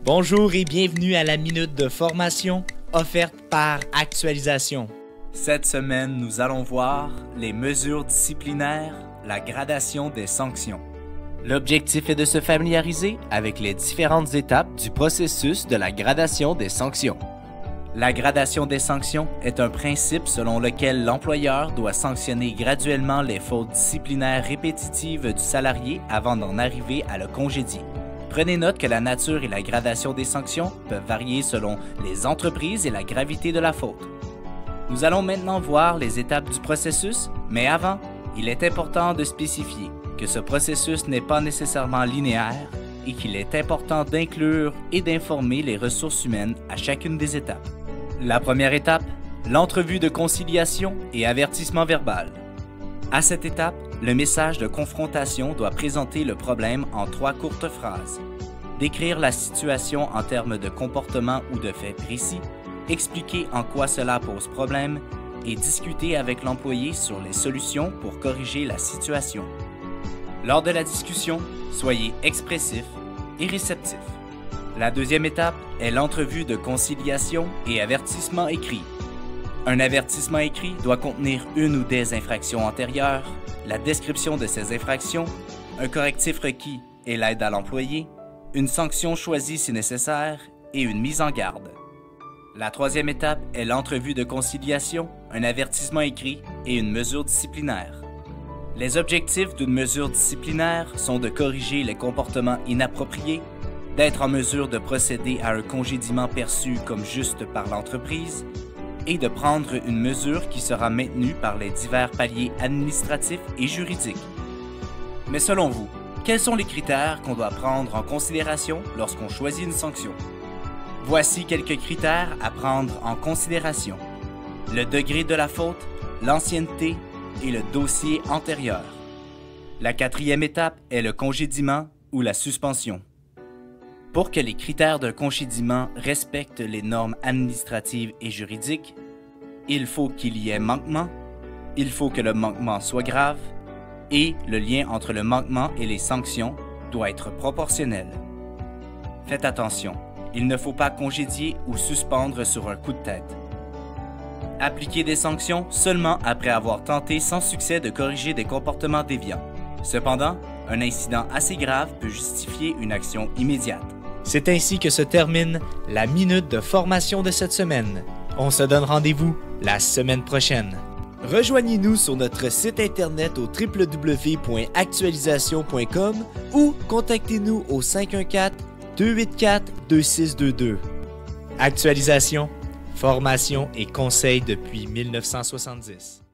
Bonjour et bienvenue à la minute de formation offerte par Actualisation. Cette semaine, nous allons voir les mesures disciplinaires, la gradation des sanctions. L'objectif est de se familiariser avec les différentes étapes du processus de la gradation des sanctions. La gradation des sanctions est un principe selon lequel l'employeur doit sanctionner graduellement les fautes disciplinaires répétitives du salarié avant d'en arriver à le congédier. Prenez note que la nature et la gradation des sanctions peuvent varier selon les entreprises et la gravité de la faute. Nous allons maintenant voir les étapes du processus, mais avant, il est important de spécifier que ce processus n'est pas nécessairement linéaire et qu'il est important d'inclure et d'informer les ressources humaines à chacune des étapes. La première étape, l'entrevue de conciliation et avertissement verbal. À cette étape, le message de confrontation doit présenter le problème en 3 courtes phrases. Décrire la situation en termes de comportement ou de faits précis, expliquer en quoi cela pose problème et discuter avec l'employé sur les solutions pour corriger la situation. Lors de la discussion, soyez expressif et réceptif. La deuxième étape est l'entrevue de conciliation et avertissement écrit. Un avertissement écrit doit contenir une ou des infractions antérieures, la description de ces infractions, un correctif requis et l'aide à l'employé, une sanction choisie si nécessaire et une mise en garde. La troisième étape est l'entrevue de conciliation, un avertissement écrit et une mesure disciplinaire. Les objectifs d'une mesure disciplinaire sont de corriger les comportements inappropriés, d'être en mesure de procéder à un congédiement perçu comme juste par l'entreprise et de prendre une mesure qui sera maintenue par les divers paliers administratifs et juridiques. Mais selon vous, quels sont les critères qu'on doit prendre en considération lorsqu'on choisit une sanction? Voici quelques critères à prendre en considération. Le degré de la faute, l'ancienneté et le dossier antérieur. La quatrième étape est le congédiement ou la suspension. Pour que les critères d'un congédiement respectent les normes administratives et juridiques, il faut qu'il y ait manquement, il faut que le manquement soit grave et le lien entre le manquement et les sanctions doit être proportionnel. Faites attention, il ne faut pas congédier ou suspendre sur un coup de tête. Appliquez des sanctions seulement après avoir tenté sans succès de corriger des comportements déviants. Cependant, un incident assez grave peut justifier une action immédiate. C'est ainsi que se termine la minute de formation de cette semaine. On se donne rendez-vous la semaine prochaine. Rejoignez-nous sur notre site internet au www.actualisation.com ou contactez-nous au 514-284-2622. Actualisation, formation et conseils depuis 1970.